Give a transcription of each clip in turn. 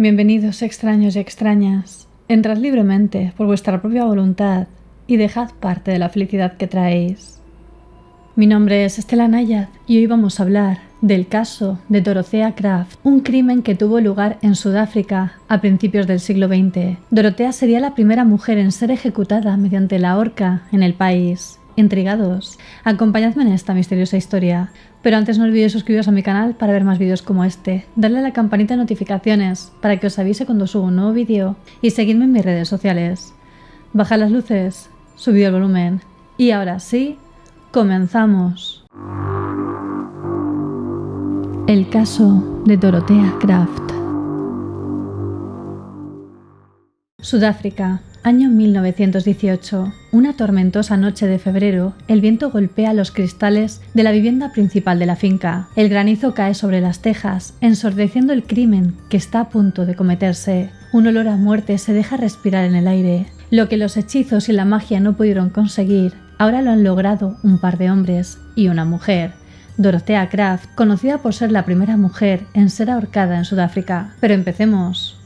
Bienvenidos extraños y extrañas. Entrad libremente por vuestra propia voluntad y dejad parte de la felicidad que traéis. Mi nombre es Estela Nayad y hoy vamos a hablar del caso de Dorothea Kraft, un crimen que tuvo lugar en Sudáfrica a principios del siglo XX. Dorothea sería la primera mujer en ser ejecutada mediante la horca en el país. Intrigados, acompañadme en esta misteriosa historia. Pero antes no olvidéis suscribiros a mi canal para ver más vídeos como este, darle a la campanita de notificaciones para que os avise cuando subo un nuevo vídeo y seguidme en mis redes sociales. Bajad las luces, subid el volumen y ahora sí, comenzamos. El caso de Dorothea Kraft. Sudáfrica, año 1918. Una tormentosa noche de febrero, el viento golpea los cristales de la vivienda principal de la finca. El granizo cae sobre las tejas, ensordeciendo el crimen que está a punto de cometerse. Un olor a muerte se deja respirar en el aire. Lo que los hechizos y la magia no pudieron conseguir, ahora lo han logrado un par de hombres y una mujer. Dorothea Kraft, conocida por ser la primera mujer en ser ahorcada en Sudáfrica. Pero empecemos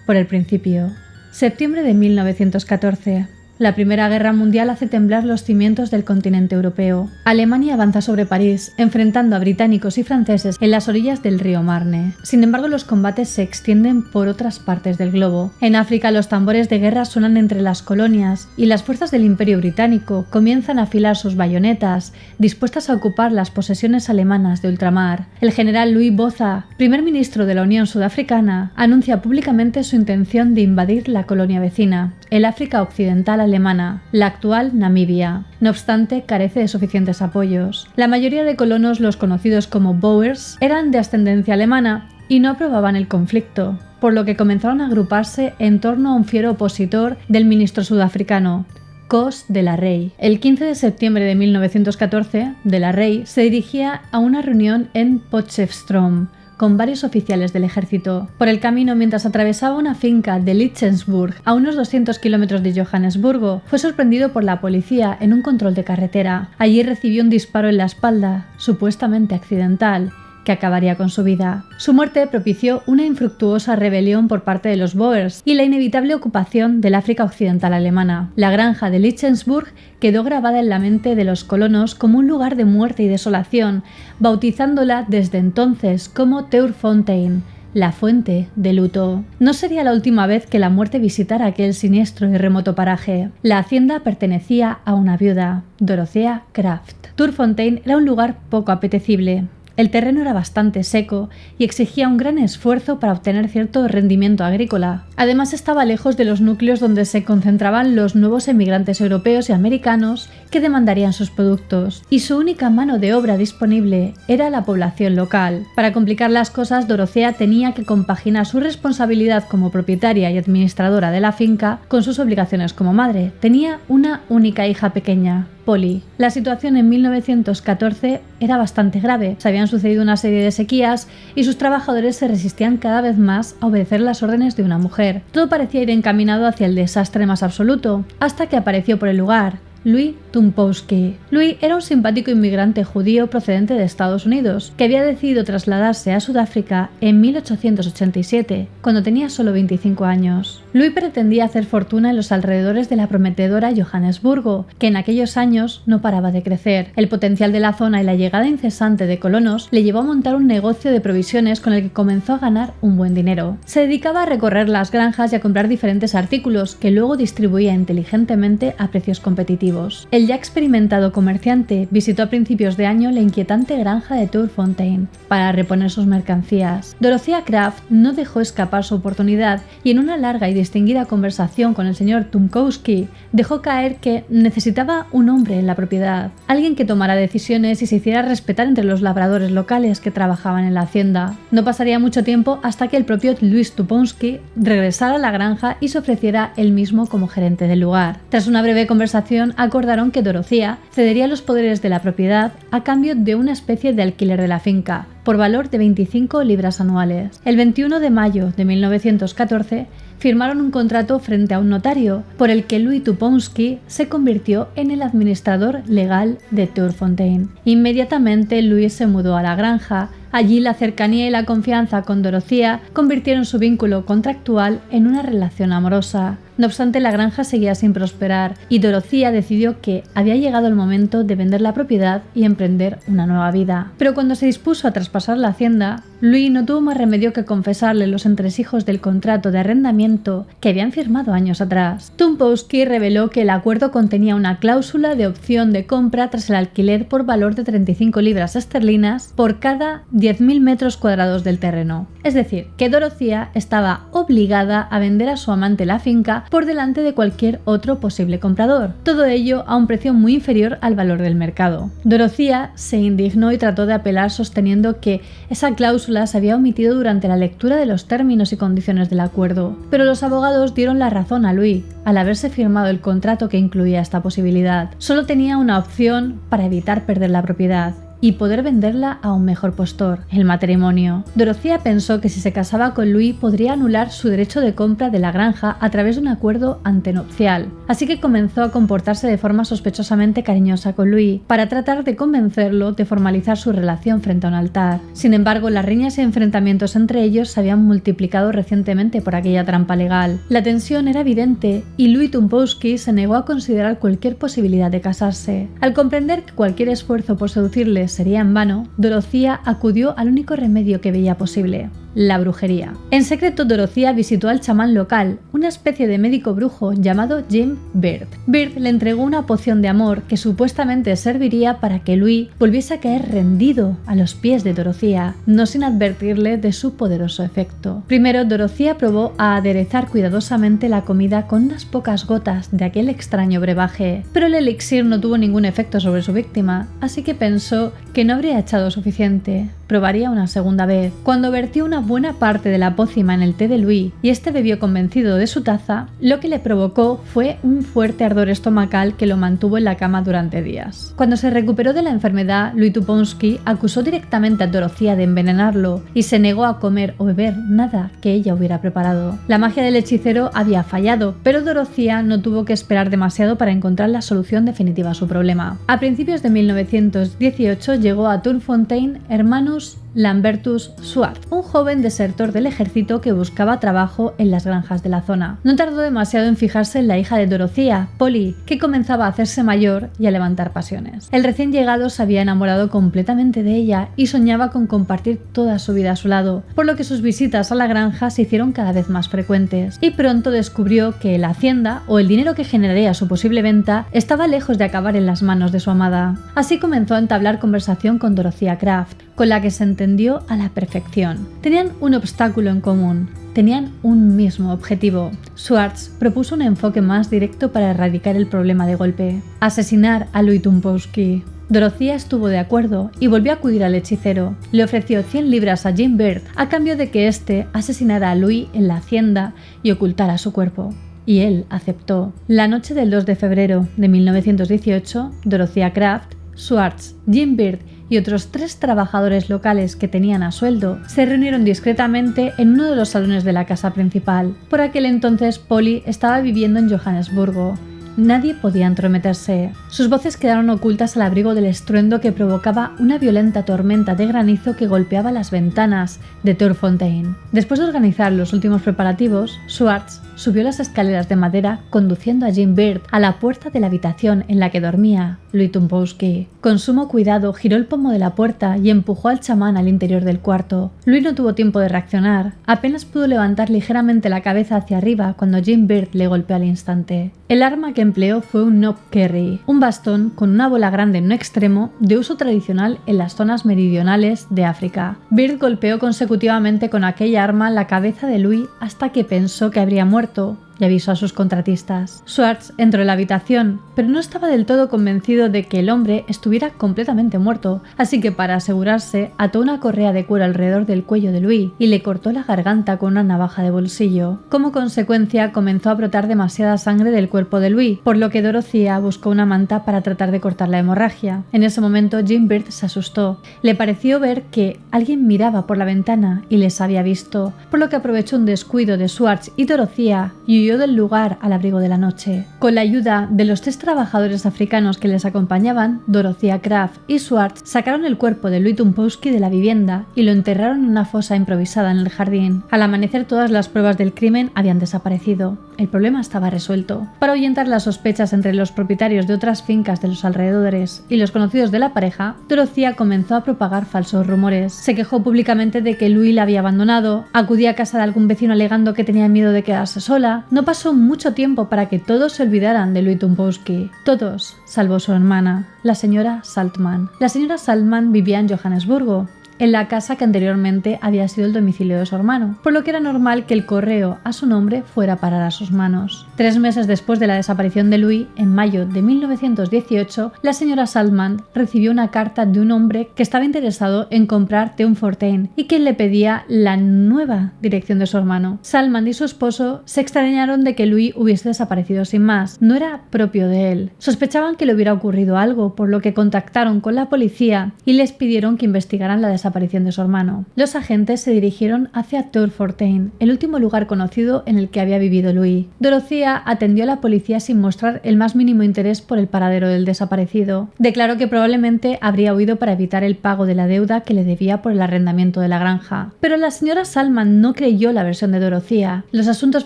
por el principio. Septiembre de 1914. La Primera Guerra Mundial hace temblar los cimientos del continente europeo. Alemania avanza sobre París, enfrentando a británicos y franceses en las orillas del río Marne. Sin embargo, los combates se extienden por otras partes del globo. En África, los tambores de guerra suenan entre las colonias y las fuerzas del Imperio Británico comienzan a afilar sus bayonetas, dispuestas a ocupar las posesiones alemanas de ultramar. El general Louis Botha, primer ministro de la Unión Sudafricana, anuncia públicamente su intención de invadir la colonia vecina, el África Occidental alemana, la actual Namibia. No obstante, carece de suficientes apoyos. La mayoría de colonos, los conocidos como Boers, eran de ascendencia alemana y no aprobaban el conflicto, por lo que comenzaron a agruparse en torno a un fiero opositor del ministro sudafricano, Koos de la Rey. El 15 de septiembre de 1914, de la Rey se dirigía a una reunión en Potchefstroom con varios oficiales del ejército. Por el camino, mientras atravesaba una finca de Lichtenburg, a unos 200 kilómetros de Johannesburgo, fue sorprendido por la policía en un control de carretera. Allí recibió un disparo en la espalda, supuestamente accidental, que acabaría con su vida. Su muerte propició una infructuosa rebelión por parte de los Boers y la inevitable ocupación del África Occidental alemana. La granja de Lichtenburg quedó grabada en la mente de los colonos como un lugar de muerte y desolación, bautizándola desde entonces como Teurfontein, la fuente de luto. No sería la última vez que la muerte visitara aquel siniestro y remoto paraje. La hacienda pertenecía a una viuda, Dorothea Kraft. Teurfontein era un lugar poco apetecible. El terreno era bastante seco y exigía un gran esfuerzo para obtener cierto rendimiento agrícola. Además, estaba lejos de los núcleos donde se concentraban los nuevos emigrantes europeos y americanos que demandarían sus productos, y su única mano de obra disponible era la población local. Para complicar las cosas, Dorothea tenía que compaginar su responsabilidad como propietaria y administradora de la finca con sus obligaciones como madre. Tenía una única hija pequeña, Polly. La situación en 1914 era bastante grave. Se habían sucedido una serie de sequías y sus trabajadores se resistían cada vez más a obedecer las órdenes de una mujer. Todo parecía ir encaminado hacia el desastre más absoluto, hasta que apareció por el lugar Louis Tumpowski. Louis era un simpático inmigrante judío procedente de Estados Unidos, que había decidido trasladarse a Sudáfrica en 1887, cuando tenía solo 25 años. Louis pretendía hacer fortuna en los alrededores de la prometedora Johannesburgo, que en aquellos años no paraba de crecer. El potencial de la zona y la llegada incesante de colonos le llevó a montar un negocio de provisiones con el que comenzó a ganar un buen dinero. Se dedicaba a recorrer las granjas y a comprar diferentes artículos que luego distribuía inteligentemente a precios competitivos. El ya experimentado comerciante visitó a principios de año la inquietante granja de Teurfontein para reponer sus mercancías. Dorothea Kraft no dejó escapar su oportunidad y en una larga y distinguida conversación con el señor Tumpowski dejó caer que necesitaba un hombre en la propiedad, alguien que tomara decisiones y se hiciera respetar entre los labradores locales que trabajaban en la hacienda. No pasaría mucho tiempo hasta que el propio Louis Tumpowski regresara a la granja y se ofreciera él mismo como gerente del lugar. Tras una breve conversación, acordaron que Dorothea cedería los poderes de la propiedad a cambio de una especie de alquiler de la finca, por valor de 25 libras anuales. El 21 de mayo de 1914 firmaron un contrato frente a un notario, por el que Louis Tuponsky se convirtió en el administrador legal de Turfontaine. Inmediatamente Louis se mudó a la granja. Allí la cercanía y la confianza con Dorothea convirtieron su vínculo contractual en una relación amorosa. No obstante, la granja seguía sin prosperar y Dorothea decidió que había llegado el momento de vender la propiedad y emprender una nueva vida. Pero cuando se dispuso a traspasar la hacienda, Louis no tuvo más remedio que confesarle los entresijos del contrato de arrendamiento que habían firmado años atrás. Tuponsky reveló que el acuerdo contenía una cláusula de opción de compra tras el alquiler por valor de 35 libras esterlinas por cada 10.000 metros cuadrados del terreno. Es decir, que Dorothea estaba obligada a vender a su amante la finca por delante de cualquier otro posible comprador. Todo ello a un precio muy inferior al valor del mercado. Dorothea se indignó y trató de apelar sosteniendo que esa cláusula se había omitido durante la lectura de los términos y condiciones del acuerdo. Pero los abogados dieron la razón a Louis al haberse firmado el contrato que incluía esta posibilidad. Solo tenía una opción para evitar perder la propiedad y poder venderla a un mejor postor, el matrimonio. Dorothea pensó que si se casaba con Louis podría anular su derecho de compra de la granja a través de un acuerdo antenupcial, así que comenzó a comportarse de forma sospechosamente cariñosa con Louis para tratar de convencerlo de formalizar su relación frente a un altar. Sin embargo, las riñas y enfrentamientos entre ellos se habían multiplicado recientemente por aquella trampa legal. La tensión era evidente y Louis Tuponsky se negó a considerar cualquier posibilidad de casarse. Al comprender que cualquier esfuerzo por seducirles sería en vano, Dorothea acudió al único remedio que veía posible: la brujería. En secreto, Dorothea visitó al chamán local, una especie de médico brujo llamado Jim Beard. Beard le entregó una poción de amor que supuestamente serviría para que Louis volviese a caer rendido a los pies de Dorothea, no sin advertirle de su poderoso efecto. Primero, Dorothea probó a aderezar cuidadosamente la comida con unas pocas gotas de aquel extraño brebaje, pero el elixir no tuvo ningún efecto sobre su víctima, así que pensó que no habría echado suficiente. Probaría una segunda vez. Cuando vertió una buena parte de la pócima en el té de Louis y este bebió convencido de su taza, lo que le provocó fue un fuerte ardor estomacal que lo mantuvo en la cama durante días. Cuando se recuperó de la enfermedad, Louis Tuponsky acusó directamente a Dorothea de envenenarlo y se negó a comer o beber nada que ella hubiera preparado. La magia del hechicero había fallado, pero Dorothea no tuvo que esperar demasiado para encontrar la solución definitiva a su problema. A principios de 1918 llegó a Turfontaine Hermanus Lambertus Swart, un joven desertor del ejército que buscaba trabajo en las granjas de la zona. No tardó demasiado en fijarse en la hija de Dorothea, Polly, que comenzaba a hacerse mayor y a levantar pasiones. El recién llegado se había enamorado completamente de ella y soñaba con compartir toda su vida a su lado, por lo que sus visitas a la granja se hicieron cada vez más frecuentes. Y pronto descubrió que la hacienda, o el dinero que generaría su posible venta, estaba lejos de acabar en las manos de su amada. Así comenzó a entablar conversación con Dorothea Kraft, con la que se entendió a la perfección. Tenían un obstáculo en común. Tenían un mismo objetivo. Schwartz propuso un enfoque más directo para erradicar el problema de golpe: asesinar a Louis Tuponsky. Dorothea estuvo de acuerdo y volvió a acudir al hechicero. Le ofreció 100 libras a Jim Beard a cambio de que éste asesinara a Louis en la hacienda y ocultara su cuerpo. Y él aceptó. La noche del 2 de febrero de 1918, Dorothea Kraft, Schwartz, Jim Beard y otros 3 trabajadores locales que tenían a sueldo se reunieron discretamente en uno de los salones de la casa principal. Por aquel entonces, Polly estaba viviendo en Johannesburgo. Nadie podía entrometerse. Sus voces quedaron ocultas al abrigo del estruendo que provocaba una violenta tormenta de granizo que golpeaba las ventanas de Turfontaine. Después de organizar los últimos preparativos, Schwartz subió las escaleras de madera conduciendo a Jim Beard a la puerta de la habitación en la que dormía Louis Tuponsky. Con sumo cuidado giró el pomo de la puerta y empujó al chamán al interior del cuarto. Louis no tuvo tiempo de reaccionar. Apenas pudo levantar ligeramente la cabeza hacia arriba cuando Jim Beard le golpeó al instante. El arma que empleó fue un knobkerrie, un bastón con una bola grande en un extremo de uso tradicional en las zonas meridionales de África. Beard golpeó consecutivamente con aquella arma la cabeza de Louis hasta que pensó que habría muerto, y avisó a sus contratistas. Schwartz entró en la habitación, pero no estaba del todo convencido de que el hombre estuviera completamente muerto, así que para asegurarse ató una correa de cuero alrededor del cuello de Louis y le cortó la garganta con una navaja de bolsillo. Como consecuencia, comenzó a brotar demasiada sangre del cuerpo de Louis, por lo que Dorothea buscó una manta para tratar de cortar la hemorragia. En ese momento, Jean Byrd se asustó. Le pareció ver que alguien miraba por la ventana y les había visto, por lo que aprovechó un descuido de Schwartz y Dorothea y huyó del lugar al abrigo de la noche. Con la ayuda de los 3 trabajadores africanos que les acompañaban, Dorothea Kraft y Schwartz sacaron el cuerpo de Louis Tumpowski de la vivienda y lo enterraron en una fosa improvisada en el jardín. Al amanecer, todas las pruebas del crimen habían desaparecido. El problema estaba resuelto. Para ahuyentar las sospechas entre los propietarios de otras fincas de los alrededores y los conocidos de la pareja, Dorothea comenzó a propagar falsos rumores. Se quejó públicamente de que Louis la había abandonado, acudía a casa de algún vecino alegando que tenía miedo de quedarse sola. No pasó mucho tiempo para que todos se olvidaran de Louis Tumpowski. Todos, salvo su hermana, la señora Saltman. La señora Saltman vivía en Johannesburgo, en la casa que anteriormente había sido el domicilio de su hermano, por lo que era normal que el correo a su nombre fuera a parar a sus manos. 3 meses después de la desaparición de Louis, en mayo de 1918, la señora Saltman recibió una carta de un hombre que estaba interesado en comprar Teunfontein y que le pedía la nueva dirección de su hermano. Saltman y su esposo se extrañaron de que Louis hubiese desaparecido sin más. No era propio de él. Sospechaban que le hubiera ocurrido algo, por lo que contactaron con la policía y les pidieron que investigaran la desaparición de su hermano. Los agentes se dirigieron hacia Teunfontein, el último lugar conocido en el que había vivido Louis. Dorothea atendió a la policía sin mostrar el más mínimo interés por el paradero del desaparecido. Declaró que probablemente habría huido para evitar el pago de la deuda que le debía por el arrendamiento de la granja. Pero la señora Saltman no creyó la versión de Dorothea. Los asuntos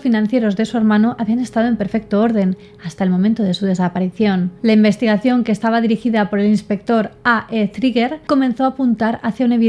financieros de su hermano habían estado en perfecto orden hasta el momento de su desaparición. La investigación, que estaba dirigida por el inspector A.E. Trigger, comenzó a apuntar hacia un evidente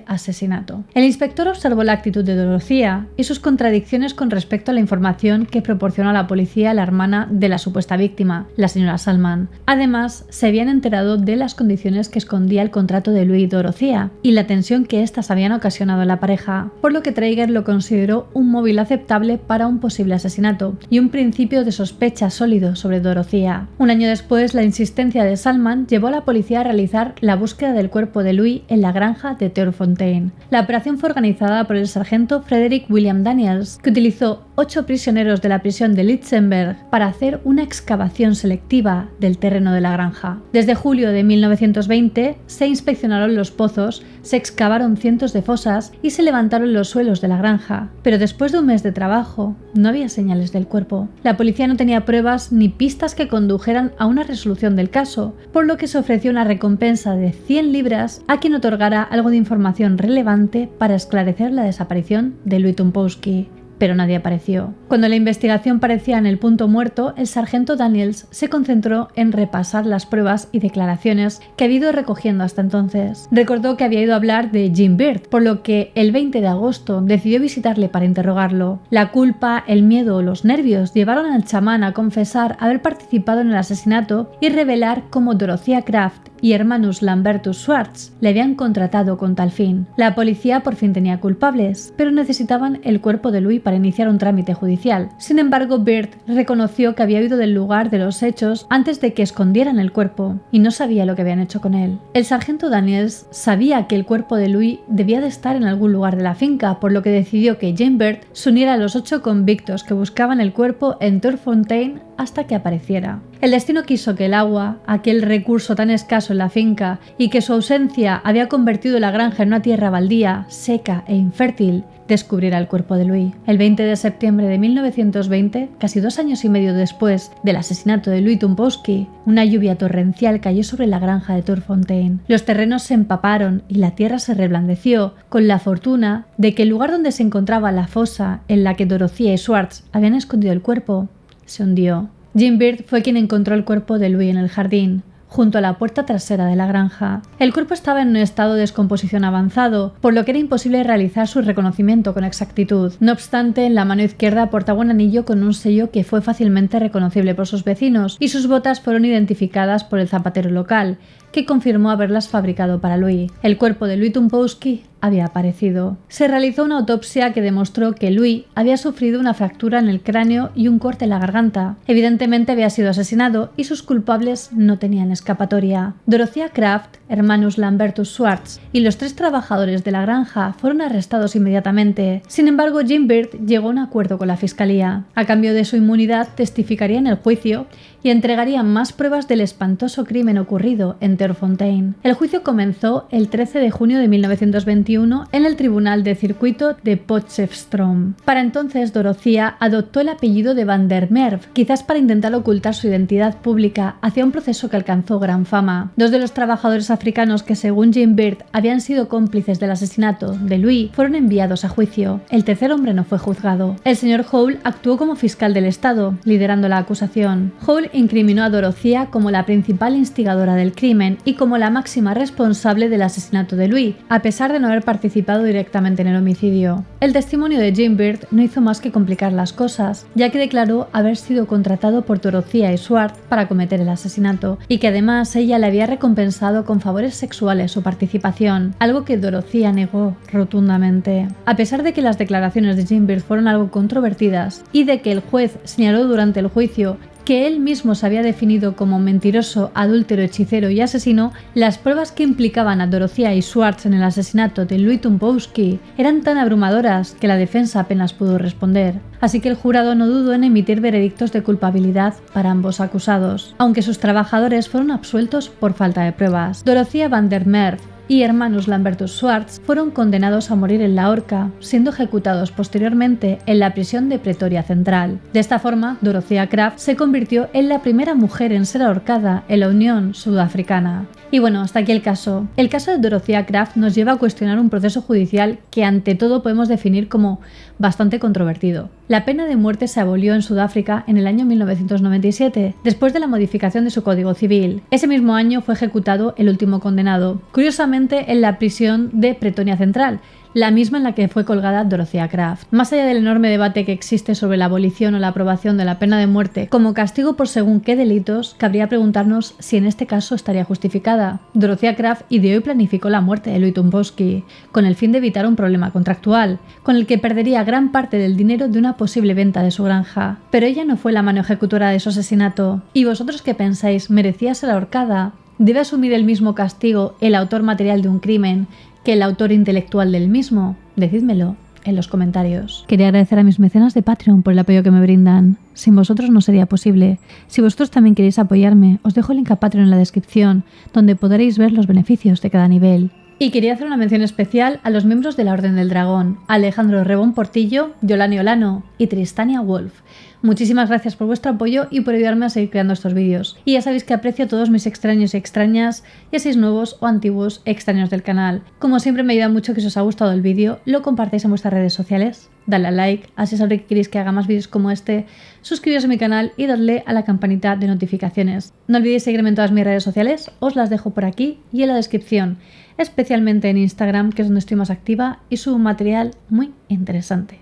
asesinato. El inspector observó la actitud de Dorothea y sus contradicciones con respecto a la información que proporcionó a la policía la hermana de la supuesta víctima, la señora Saltman. Además, se habían enterado de las condiciones que escondía el contrato de Louis y Dorothea y la tensión que éstas habían ocasionado en la pareja, por lo que Traeger lo consideró un móvil aceptable para un posible asesinato y un principio de sospecha sólido sobre Dorothea. Un año después, la insistencia de Saltman llevó a la policía a realizar la búsqueda del cuerpo de Louis en la granja de Teunfontein. La operación fue organizada por el sargento Frederick William Daniels, que utilizó 8 prisioneros de la prisión de Lichtenberg para hacer una excavación selectiva del terreno de la granja. Desde julio de 1920 se inspeccionaron los pozos, se excavaron cientos de fosas y se levantaron los suelos de la granja, pero después de un mes de trabajo no había señales del cuerpo. La policía no tenía pruebas ni pistas que condujeran a una resolución del caso, por lo que se ofreció una recompensa de 100 libras a quien otorgara algo de información relevante para esclarecer la desaparición de Louis Tumpowski. Pero nadie apareció. Cuando la investigación parecía en el punto muerto, el sargento Daniels se concentró en repasar las pruebas y declaraciones que había ido recogiendo hasta entonces. Recordó que había ido a hablar de Jean Byrd, por lo que el 20 de agosto decidió visitarle para interrogarlo. La culpa, el miedo o los nervios llevaron al chamán a confesar haber participado en el asesinato y revelar cómo Dorothea Kraft y Hermanus Lambertus Schwartz le habían contratado con tal fin. La policía por fin tenía culpables, pero necesitaban el cuerpo de Louis para iniciar un trámite judicial. Sin embargo, Byrd reconoció que había huido del lugar de los hechos antes de que escondieran el cuerpo y no sabía lo que habían hecho con él. El sargento Daniels sabía que el cuerpo de Louis debía de estar en algún lugar de la finca, por lo que decidió que Jean Byrd se uniera a los 8 convictos que buscaban el cuerpo en Teunfontein hasta que apareciera. El destino quiso que el agua, aquel recurso tan escaso en la finca, y que su ausencia había convertido la granja en una tierra baldía, seca e infértil, descubriera el cuerpo de Louis. El 20 de septiembre de 1920, casi 2 años y medio después del asesinato de Louis Tumpowski, una lluvia torrencial cayó sobre la granja de Teunfontein. Los terrenos se empaparon y la tierra se reblandeció, con la fortuna de que el lugar donde se encontraba la fosa en la que Dorothea y Schwartz habían escondido el cuerpo se hundió. Jean Byrd fue quien encontró el cuerpo de Louis en el jardín, junto a la puerta trasera de la granja. El cuerpo estaba en un estado de descomposición avanzado, por lo que era imposible realizar su reconocimiento con exactitud. No obstante, en la mano izquierda portaba un anillo con un sello que fue fácilmente reconocible por sus vecinos, y sus botas fueron identificadas por el zapatero local, que confirmó haberlas fabricado para Louis. El cuerpo de Louis Tumpowski había aparecido. Se realizó una autopsia que demostró que Louis había sufrido una fractura en el cráneo y un corte en la garganta. Evidentemente había sido asesinado y sus culpables no tenían escapatoria. Dorothea Kraft, hermanus Lambertus Schwartz y los 3 trabajadores de la granja fueron arrestados inmediatamente. Sin embargo, Jim Byrd llegó a un acuerdo con la fiscalía. A cambio de su inmunidad, testificaría en el juicio y entregaría más pruebas del espantoso crimen ocurrido en Terrefontaine. El juicio comenzó el 13 de junio de 1921 en el Tribunal de Circuito de Potchefstroom. Para entonces, Dorothea adoptó el apellido de Van der Merwe, quizás para intentar ocultar su identidad pública hacia un proceso que alcanzó gran fama. 2 de los trabajadores africanos que, según Jim Byrd, habían sido cómplices del asesinato de Louis fueron enviados a juicio. El tercer hombre no fue juzgado. El señor Hole actuó como fiscal del Estado, liderando la acusación. Hole incriminó a Dorothea como la principal instigadora del crimen y como la máxima responsable del asesinato de Louis, a pesar de no haber participado directamente en el homicidio. El testimonio de Jim Byrd no hizo más que complicar las cosas, ya que declaró haber sido contratado por Dorothea y Schwartz para cometer el asesinato, y que además ella le había recompensado con favores sexuales su participación, algo que Dorothea negó rotundamente. A pesar de que las declaraciones de Jim Byrd fueron algo controvertidas y de que el juez señaló durante el juicio que él mismo se había definido como mentiroso, adúltero, hechicero y asesino, las pruebas que implicaban a Dorothea y Schwartz en el asesinato de Louis Tumbowski eran tan abrumadoras que la defensa apenas pudo responder. Así que el jurado no dudó en emitir veredictos de culpabilidad para ambos acusados, aunque sus trabajadores fueron absueltos por falta de pruebas. Dorothea Van der Merwe y hermanos Lambertus Schwartz fueron condenados a morir en la horca, siendo ejecutados posteriormente en la prisión de Pretoria Central. De esta forma, Dorothea Kraft se convirtió en la primera mujer en ser ahorcada en la Unión Sudafricana. Y bueno, hasta aquí el caso. El caso de Dorothea Kraft nos lleva a cuestionar un proceso judicial que ante todo podemos definir como bastante controvertido. La pena de muerte se abolió en Sudáfrica en el año 1997, después de la modificación de su Código Civil. Ese mismo año fue ejecutado el último condenado, curiosamente en la prisión de Pretoria Central, la misma en la que fue colgada Dorothea Kraft. Más allá del enorme debate que existe sobre la abolición o la aprobación de la pena de muerte como castigo por según qué delitos, cabría preguntarnos si en este caso estaría justificada. Dorothea Kraft ideó y planificó la muerte de Louis Tumbowski, con el fin de evitar un problema contractual, con el que perdería gran parte del dinero de una posible venta de su granja. Pero ella no fue la mano ejecutora de su asesinato. ¿Y vosotros qué pensáis? ¿Merecía ser ahorcada? ¿Debe asumir el mismo castigo el autor material de un crimen que el autor intelectual del mismo? Decídmelo en los comentarios. Quería agradecer a mis mecenas de Patreon por el apoyo que me brindan. Sin vosotros no sería posible. Si vosotros también queréis apoyarme, os dejo el link a Patreon en la descripción, donde podréis ver los beneficios de cada nivel. Y quería hacer una mención especial a los miembros de la Orden del Dragón, Alejandro Rebón Portillo, Yolani Olano y Tristania Wolf. Muchísimas gracias por vuestro apoyo y por ayudarme a seguir creando estos vídeos. Y ya sabéis que aprecio a todos mis extraños y extrañas, ya seáis nuevos o antiguos extraños del canal. Como siempre me ayuda mucho que si os ha gustado el vídeo, lo compartáis en vuestras redes sociales, dadle a like, así sabré que queréis que haga más vídeos como este, suscribiros a mi canal y dadle a la campanita de notificaciones. No olvidéis seguirme en todas mis redes sociales, os las dejo por aquí y en la descripción, especialmente en Instagram, que es donde estoy más activa y subo material muy interesante.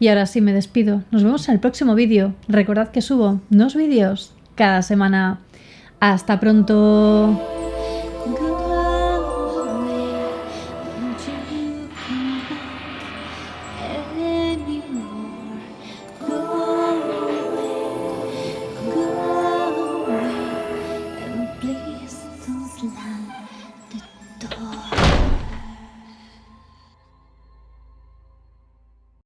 Y ahora sí me despido. Nos vemos en el próximo vídeo. Recordad que subo 2 vídeos cada semana. ¡Hasta pronto!